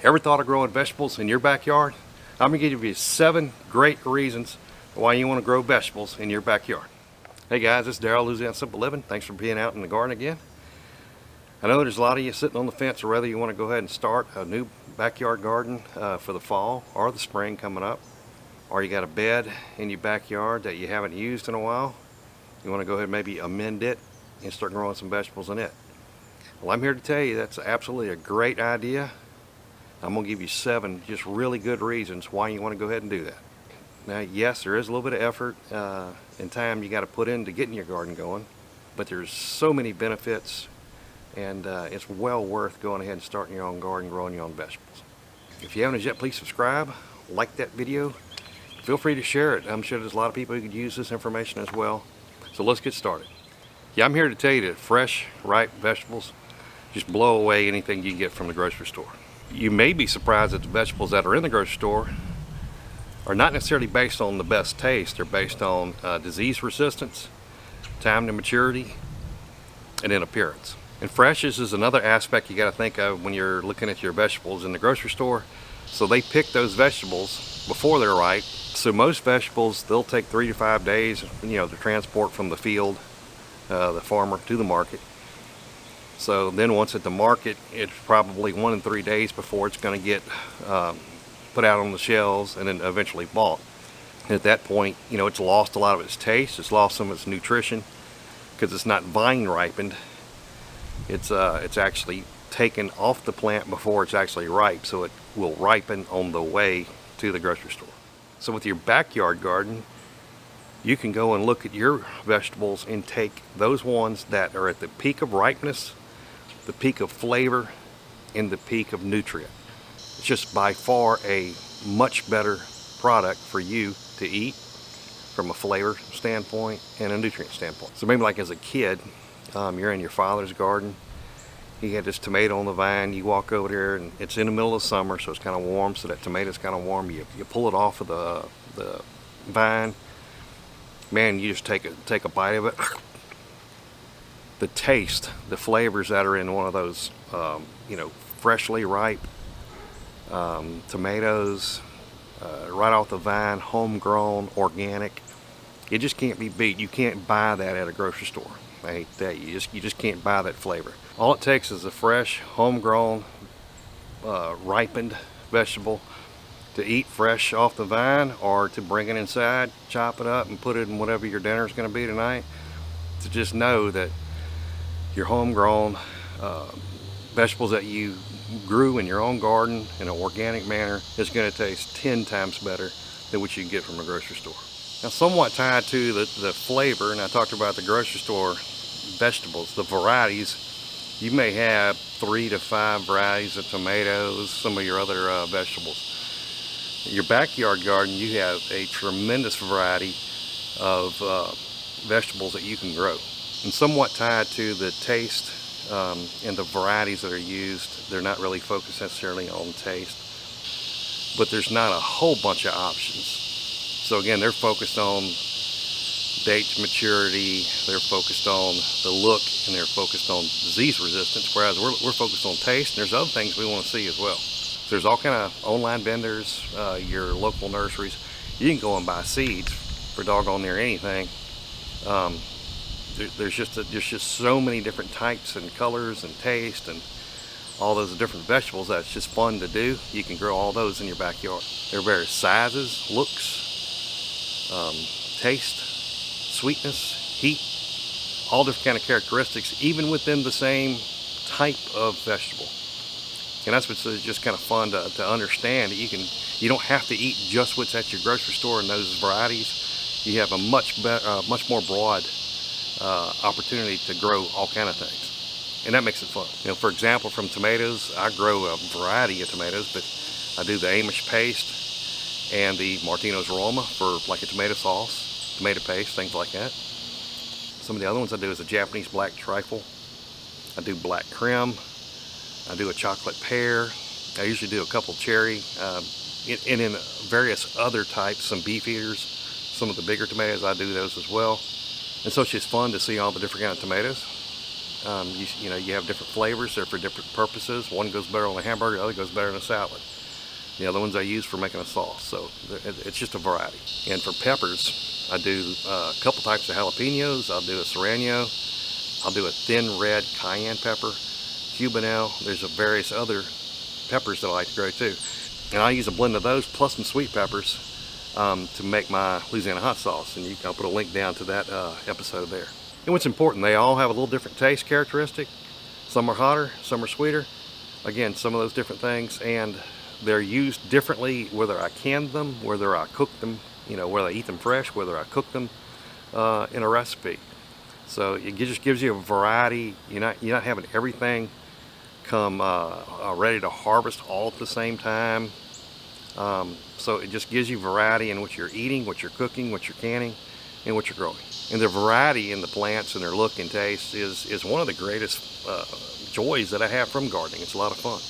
Ever thought of growing vegetables in your backyard? I'm going to give you 7 great reasons why you want to grow vegetables in your backyard. Hey guys, this is Daryl, Louisiana Simple Living. Thanks for being out in the garden again. I know there's a lot of you sitting on the fence or whether you want to go ahead and start a new backyard garden for the fall or the spring coming up. Or you got a bed in your backyard that you haven't used in a while. You want to go ahead and maybe amend it and start growing some vegetables in it. Well, I'm here to tell you that's absolutely a great idea. I'm going to give you 7 just really good reasons why you want to go ahead and do that. Now, yes, there is a little bit of effort and time you got to put into getting your garden going, but there's so many benefits, and it's well worth going ahead and starting your own garden, growing your own vegetables. If you haven't as yet, please subscribe, like that video. Feel free to share it. I'm sure there's a lot of people who could use this information as well. So let's get started. Yeah, I'm here to tell you that fresh, ripe vegetables just blow away anything you can get from the grocery store. You may be surprised that the vegetables that are in the grocery store are not necessarily based on the best taste. They're based on disease resistance, time to maturity, and then appearance. And freshness is another aspect you got to think of when you're looking at your vegetables in the grocery store. So they pick those vegetables before they're ripe. So most vegetables, they'll take 3 to 5 days, to transport from the field, the farmer, to the market. So then once at the market, it's probably 1 to 3 days before it's going to get put out on the shelves and then eventually bought. And at that point, it's lost a lot of its taste. It's lost some of its nutrition because it's not vine ripened. It's actually taken off the plant before it's actually ripe, so it will ripen on the way to the grocery store. So with your backyard garden, you can go and look at your vegetables and take those ones that are at the peak of ripeness, the peak of flavor, and the peak of nutrient. It's just by far a much better product for you to eat from a flavor standpoint and a nutrient standpoint. So maybe like as a kid, you're in your father's garden, he had this tomato on the vine, you walk over there and it's in the middle of summer, so it's kind of warm, so that tomato's kind of warm. You pull it off of the vine, man, you just take a bite of it. The taste, the flavors that are in one of those, freshly ripe tomatoes, right off the vine, homegrown, organic, it just can't be beat. You can't buy that at a grocery store. I hate to tell you, you just can't buy that flavor. All it takes is a fresh, homegrown, ripened vegetable to eat fresh off the vine, or to bring it inside, chop it up and put it in whatever your dinner is going to be tonight. To just know that your homegrown vegetables that you grew in your own garden in an organic manner is going to taste 10 times better than what you can get from a grocery store. Now, somewhat tied to the flavor, and I talked about the grocery store vegetables, the varieties, you may have 3 to 5 varieties of tomatoes, some of your other vegetables. In your backyard garden, you have a tremendous variety of vegetables that you can grow. And somewhat tied to the taste and the varieties that are used, they're not really focused necessarily on taste, but there's not a whole bunch of options. So again, they're focused on date to maturity, they're focused on the look, and they're focused on disease resistance, whereas we're focused on taste, and there's other things we want to see as well. So there's all kind of online vendors, your local nurseries. You can go and buy seeds for doggone near anything. There's just so many different types and colors and taste and all those different vegetables that it's just fun to do. You can grow all those in your backyard. There are various sizes, looks, taste, sweetness, heat, all different kind of characteristics, even within the same type of vegetable. And that's what's just kind of fun to understand. You don't have to eat just what's at your grocery store in those varieties. You have a much more broad opportunity to grow all kind of things, and that makes it fun. For example, from tomatoes, I grow a variety of tomatoes, but I do the Amish paste and the Martino's Roma for like a tomato sauce, tomato paste, things like that. Some of the other ones I do is a Japanese black trifle. I do black creme. I do a chocolate pear. I usually do a couple cherry, and in various other types, some beef eaters, some of the bigger tomatoes, I do those as well. And so it's just fun to see all the different kind of tomatoes. You know, you have different flavors. They're for different purposes. One goes better on a hamburger, the other goes better in a salad. The other ones I use for making a sauce. So it's just a variety. And for peppers, I do a couple types of jalapenos. I'll do a serrano. I'll do a thin red cayenne pepper, cubanelle. There's various other peppers that I like to grow too. And I use a blend of those plus some sweet peppers to make my Louisiana hot sauce. And I'll put a link down to that episode there. And what's important, they all have a little different taste characteristic. Some are hotter, some are sweeter. Again, some of those different things. And they're used differently, whether I can them, whether I cook them, you know, whether I eat them fresh, whether I cook them in a recipe. So it just gives you a variety. You're not having everything come ready to harvest all at the same time. So it just gives you variety in what you're eating, what you're cooking, what you're canning, and what you're growing. And the variety in the plants and their look and taste is one of the greatest joys that I have from gardening. It's a lot of fun.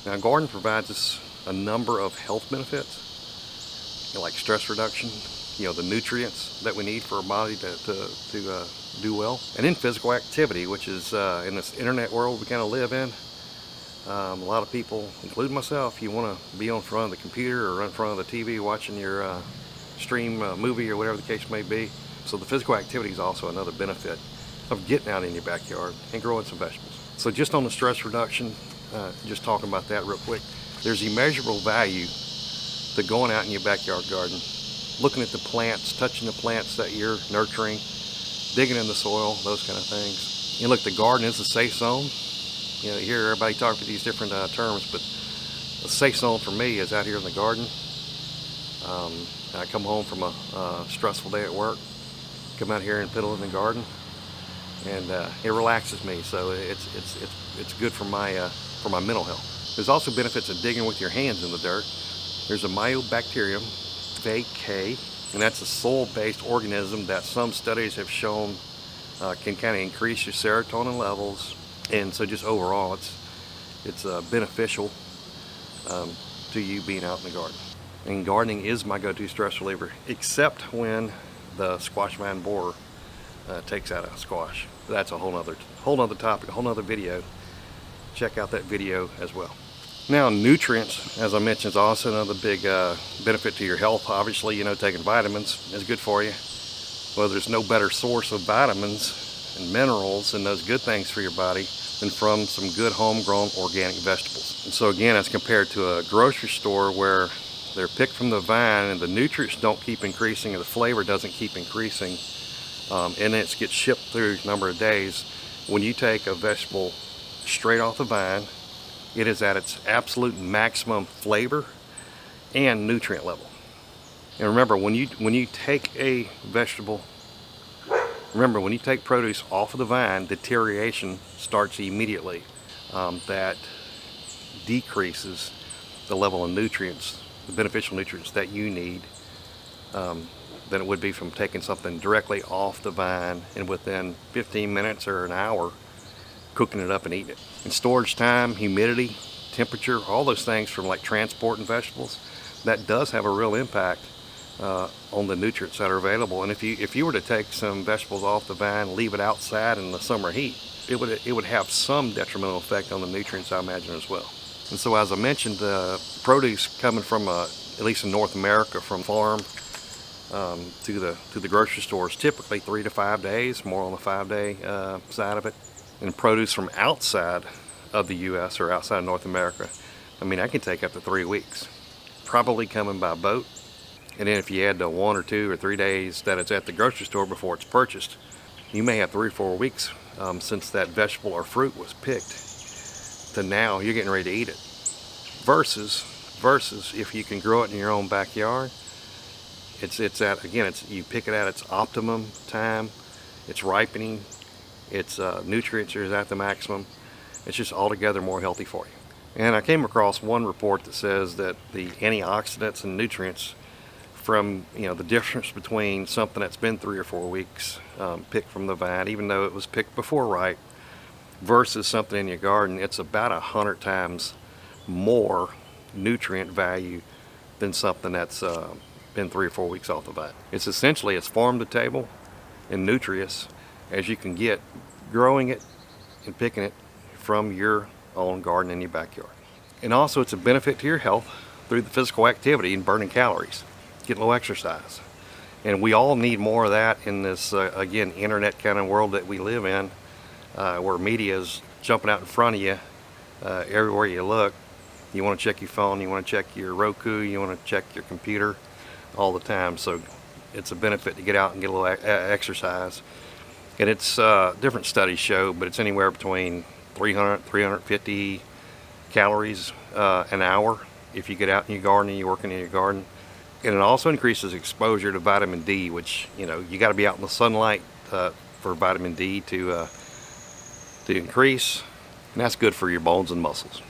Now, gardening provides us a number of health benefits, you know, like stress reduction, you know, the nutrients that we need for our body to do well, and then physical activity, which is in this internet world we kind of live in. A lot of people, including myself, you want to be on front of the computer or in front of the TV watching your stream movie or whatever the case may be. So the physical activity is also another benefit of getting out in your backyard and growing some vegetables. So just on the stress reduction, just talking about that real quick, there's immeasurable value to going out in your backyard garden, looking at the plants, touching the plants that you're nurturing, digging in the soil, those kind of things. And look, the garden is a safe zone. You know, you hear everybody talk about these different terms, but a safe zone for me is out here in the garden. I come home from a stressful day at work, come out here and piddle in the garden, and it relaxes me. So it's good for my mental health. There's also benefits of digging with your hands in the dirt. There's a mycobacterium, vacay, and that's a soil-based organism that some studies have shown can kind of increase your serotonin levels, and so just overall it's beneficial to you being out in the garden. And gardening is my go-to stress reliever, except when the squash vine borer takes out a squash. That's a whole nother topic, a whole nother video. Check out that video as well. Now, nutrients, as I mentioned, is also another big benefit to your health. Obviously, you know, taking vitamins is good for you. Well, there's no better source of vitamins and minerals and those good things for your body than from some good homegrown organic vegetables. And so again, as compared to a grocery store where they're picked from the vine and the nutrients don't keep increasing and the flavor doesn't keep increasing, and it gets shipped through a number of days, when you take a vegetable straight off the vine, it is at its absolute maximum flavor and nutrient level. And remember, when you take a vegetable, when you take produce off of the vine, deterioration starts immediately. That decreases the level of nutrients, the beneficial nutrients that you need, than it would be from taking something directly off the vine and within 15 minutes or an hour cooking it up and eating it. And storage time, humidity, temperature, all those things from like transporting vegetables, that does have a real impact on the nutrients that are available. And if you were to take some vegetables off the vine, leave it outside in the summer heat, it would have some detrimental effect on the nutrients, I imagine, as well. And so, as I mentioned, the produce coming from at least in North America, from farm to the grocery stores, typically 3 to 5 days, more on the 5-day side of it. And produce from outside of the U.S. or outside of North America, I mean, I can take up to 3 weeks, probably coming by boat. And then if you add the 1 or 2 or 3 days that it's at the grocery store before it's purchased, you may have 3 or 4 weeks since that vegetable or fruit was picked to now you're getting ready to eat it. Versus if you can grow it in your own backyard, you pick it at its optimum time, it's ripening, its nutrients are at the maximum. It's just altogether more healthy for you. And I came across one report that says that the antioxidants and nutrients from, you know, the difference between something that's been 3 or 4 weeks picked from the vine, even though it was picked before ripe, versus something in your garden, it's about 100 times more nutrient value than something that's been 3 or 4 weeks off the vine. It's essentially as farm to table and nutritious as you can get growing it and picking it from your own garden in your backyard. And also it's a benefit to your health through the physical activity and burning calories, getting a little exercise. And we all need more of that in this, again, internet kind of world that we live in, where media is jumping out in front of you everywhere you look. You want to check your phone, you want to check your Roku, you want to check your computer all the time. So it's a benefit to get out and get a little exercise. And it's different studies show, but it's anywhere between 300, 350 calories an hour if you get out in your garden and you're working in your garden. And it also increases exposure to vitamin D, which, you know, you got to be out in the sunlight for vitamin D to increase, and that's good for your bones and muscles.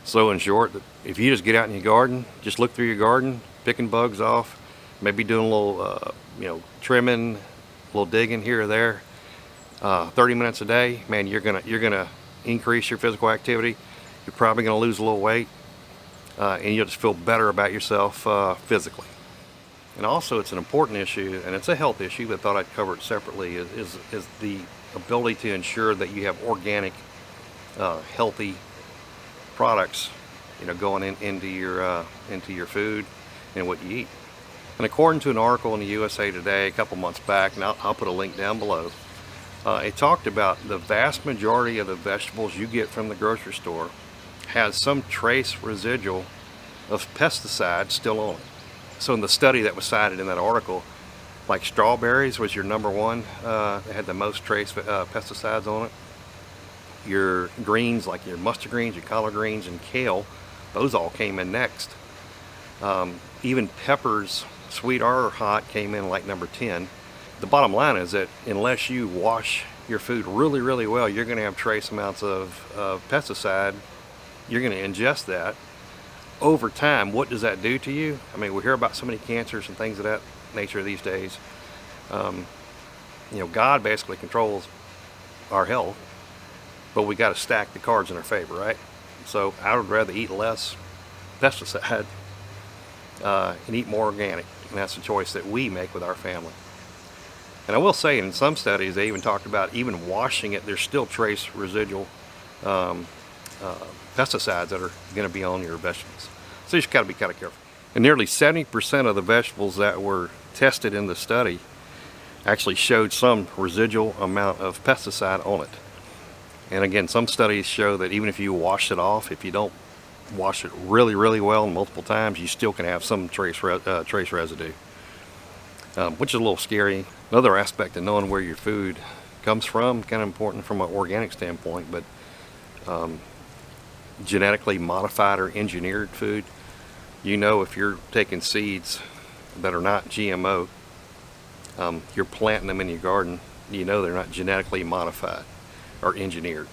So in short, if you just get out in your garden, just look through your garden, picking bugs off, maybe doing a little, trimming, a little digging here or there, 30 minutes a day, man, you're gonna increase your physical activity. You're probably gonna lose a little weight, and you'll just feel better about yourself physically. And also, it's an important issue, and it's a health issue, but I thought I'd cover it separately. Is the ability to ensure that you have organic, healthy products, going into your food and what you eat. And according to an article in the USA Today a couple months back, and I'll put a link down below, it talked about the vast majority of the vegetables you get from the grocery store has some trace residual of pesticide still on it. So in the study that was cited in that article, like strawberries was your number one, it had the most trace pesticides on it. Your greens, like your mustard greens, your collard greens, and kale, those all came in next. Even peppers, sweet or hot, came in like number 10. The bottom line is that unless you wash your food really, really well, you're going to have trace amounts of pesticide. You're going to ingest that. Over time, what does that do to you? I mean, we hear about so many cancers and things of that nature these days. God basically controls our health, but we got to stack the cards in our favor, right? So I would rather eat less pesticide and eat more organic, and that's a choice that we make with our family. And I will say, in some studies, they even talked about even washing it, there's still trace residual pesticides that are going to be on your vegetables. So you just got to be kind of careful. And nearly 70% of the vegetables that were tested in the study actually showed some residual amount of pesticide on it. And again, some studies show that even if you wash it off, if you don't wash it really, really well and multiple times, you still can have some trace residue, which is a little scary. Another aspect of knowing where your food comes from, kind of important from an organic standpoint, but genetically modified or engineered food, if you're taking seeds that are not GMO, you're planting them in your garden, they're not genetically modified or engineered.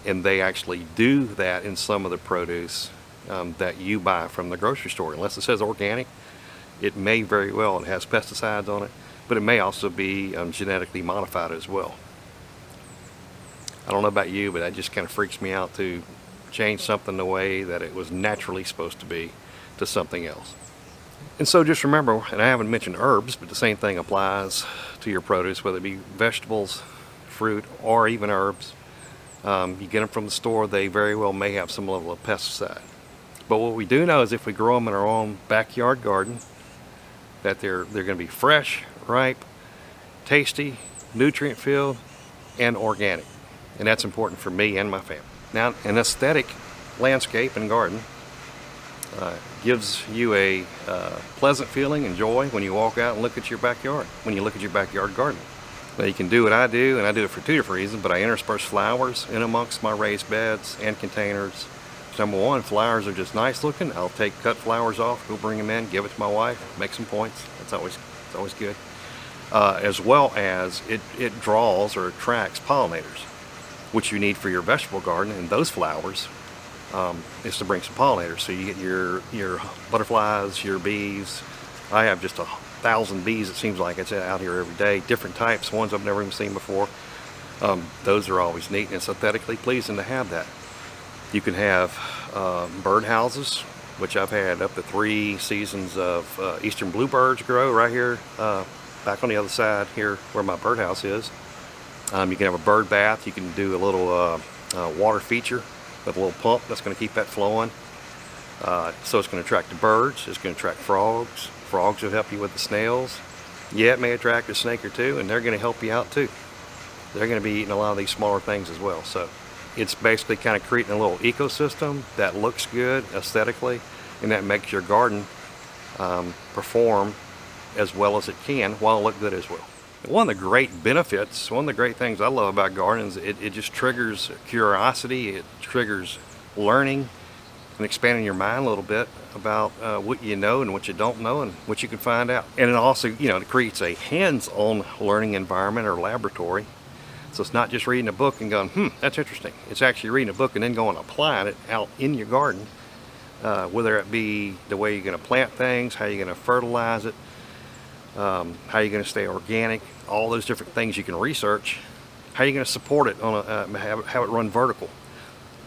And they actually do that in some of the produce that you buy from the grocery store. Unless it says organic, it may very well, it has pesticides on it, but it may also be genetically modified as well. I don't know about you, but that just kind of freaks me out to change something the way that it was naturally supposed to be to something else. And so just remember, and I haven't mentioned herbs, but the same thing applies to your produce, whether it be vegetables, fruit, or even herbs. You get them from the store, they very well may have some level of pesticide. But what we do know is if we grow them in our own backyard garden, that they're going to be fresh, ripe, tasty, nutrient filled, and organic. And that's important for me and my family. Now, an aesthetic landscape and garden gives you a pleasant feeling and joy when you walk out and look at your backyard, when you look at your backyard garden. Now, you can do what I do, and I do it for two different reasons, but I intersperse flowers in amongst my raised beds and containers. Number one, flowers are just nice looking. I'll take cut flowers off, go bring them in, give it to my wife, make some points. It's always good. As well as it draws or attracts pollinators, which you need for your vegetable garden, and those flowers is to bring some pollinators. So you get your butterflies, your bees. I have just 1,000 bees, it seems like, it's out here every day, different types, ones I've never even seen before. Those are always neat and aesthetically pleasing to have that. You can have bird houses, which I've had up to 3 seasons of eastern bluebirds grow right here, back on the other side here where my birdhouse is. You can have a bird bath. You can do a little water feature with a little pump that's going to keep that flowing. So it's going to attract the birds. It's going to attract frogs. Frogs will help you with the snails. Yeah, it may attract a snake or two, and they're going to help you out too. They're going to be eating a lot of these smaller things as well. So it's basically kind of creating a little ecosystem that looks good aesthetically, and that makes your garden perform as well as it can while it look good as well. One of the great benefits, one of the great things I love about gardening is it just triggers curiosity. It triggers learning and expanding your mind a little bit about what you know and what you don't know and what you can find out. And it also, it creates a hands-on learning environment or laboratory. So it's not just reading a book and going, that's interesting. It's actually reading a book and then going and applying it out in your garden, whether it be the way you're going to plant things, how you're going to fertilize it, how you're going to stay organic, all those different things you can research, how you're going to support it on have it run vertical.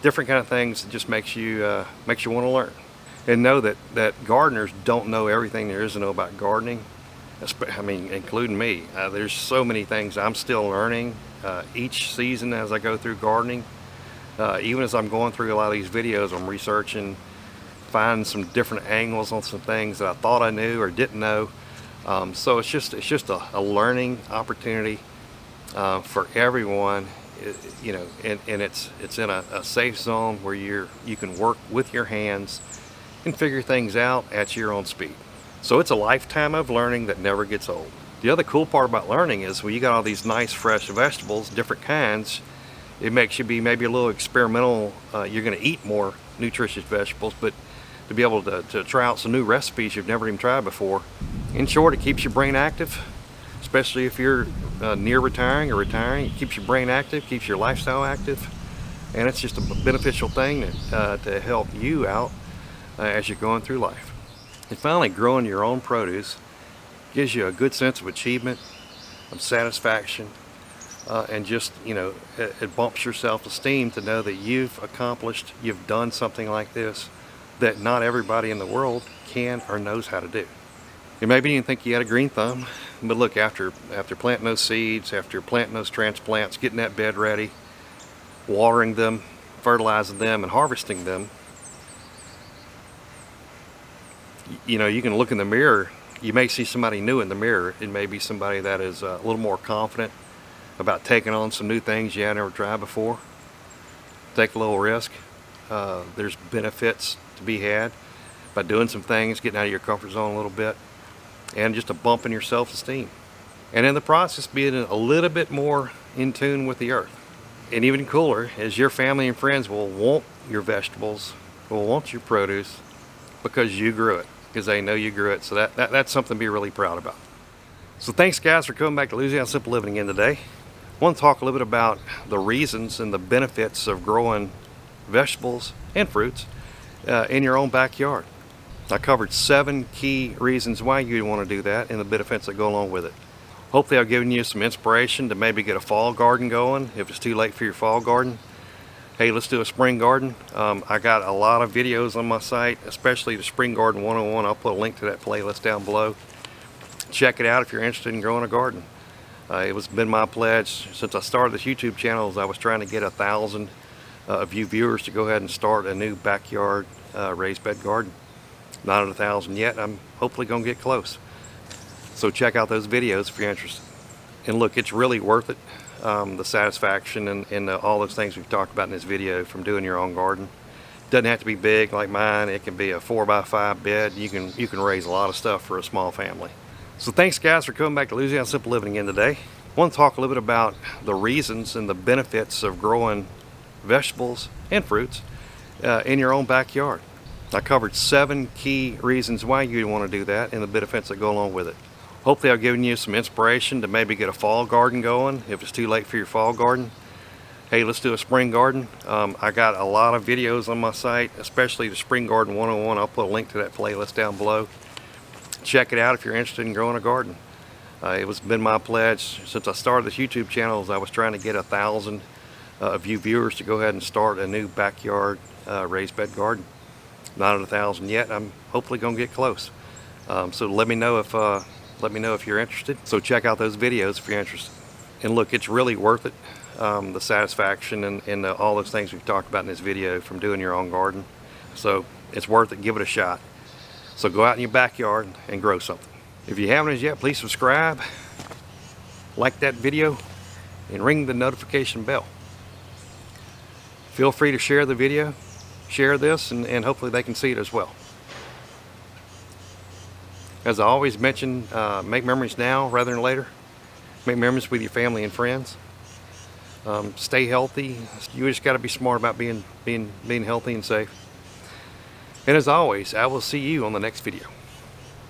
Different kind of things that just makes you want to learn. And know that gardeners don't know everything there is to know about gardening. I mean, including me. There's so many things I'm still learning each season as I go through gardening. Even as I'm going through a lot of these videos, I'm researching, finding some different angles on some things that I thought I knew or didn't know. So it's just a learning opportunity for everyone. And it's in a safe zone where you can work with your hands and figure things out at your own speed. So it's a lifetime of learning that never gets old. The other cool part about learning is when you got all these nice fresh vegetables, different kinds, it makes you be maybe a little experimental. You're going to eat more nutritious vegetables, but to be able to try out some new recipes you've never even tried before. In short, it keeps your brain active, especially if you're near retiring or retiring. It keeps your brain active, keeps your lifestyle active, and it's just a beneficial thing to help you out as you're going through life. And finally, growing your own produce gives you a good sense of achievement, of satisfaction, and just, it bumps your self-esteem to know that you've accomplished, you've done something like this that not everybody in the world can or knows how to do. You maybe didn't think you had a green thumb, but look, after planting those seeds, after planting those transplants, getting that bed ready, watering them, fertilizing them, and harvesting them, you can look in the mirror. You may see somebody new in the mirror. It may be somebody that is a little more confident about taking on some new things you had never tried before. Take a little risk. There's benefits to be had by doing some things, getting out of your comfort zone a little bit, and just a bump in your self-esteem. And in the process, being a little bit more in tune with the earth. And even cooler is your family and friends will want your vegetables, will want your produce because you grew it, because they know you grew it. So that's something to be really proud about. So thanks guys for coming back to Louisiana Simple Living again today. I want to talk a little bit about the reasons and the benefits of growing vegetables and fruits in your own backyard. I covered 7 key reasons why you want to do that and the benefits that go along with it. Hopefully I've given you some inspiration to maybe get a fall garden going if it's too late for your fall garden. Hey, let's do a spring garden. I got a lot of videos on my site, especially the Spring Garden 101. I'll put a link to that playlist down below. Check it out if you're interested in growing a garden. It's been my pledge since I started this YouTube channel. I was trying to get 1,000 of you viewers to go ahead and start a new backyard raised bed garden. Not at 1,000 yet. I'm hopefully going to get close. So check out those videos if you're interested. And look, it's really worth it. The satisfaction and all those things we've talked about in this video from doing your own garden. Doesn't have to be big like mine. It can be a 4x5 bed. You can raise a lot of stuff for a small family. So thanks guys for coming back to Louisiana Simple Living again today. I want to talk a little bit about the reasons and the benefits of growing vegetables and fruits in your own backyard. I covered 7 key reasons why you want to do that and the benefits that go along with it. Hopefully I've given you some inspiration to maybe get a fall garden going if it's too late for your fall garden. Hey, let's do a spring garden. I got a lot of videos on my site, especially the Spring Garden 101. I'll put a link to that playlist down below. Check it out if you're interested in growing a garden. It's been my pledge since I started this YouTube channel. I was trying to get 1,000 of you viewers to go ahead and start a new backyard raised bed garden. Not at 1,000 yet. I'm hopefully going to get close. So let me know if you're interested. So check out those videos if you're interested. And look, it's really worth it. The satisfaction and all those things we've talked about in this video from doing your own garden. So it's worth it. Give it a shot. So go out in your backyard and grow something. If you haven't as yet, please subscribe, like that video, and ring the notification bell. Feel free to share the video, share this, and hopefully they can see it as well. As I always mention, make memories now rather than later. Make memories with your family and friends. Stay healthy. You just got to be smart about being healthy and safe. And as always, I will see you on the next video.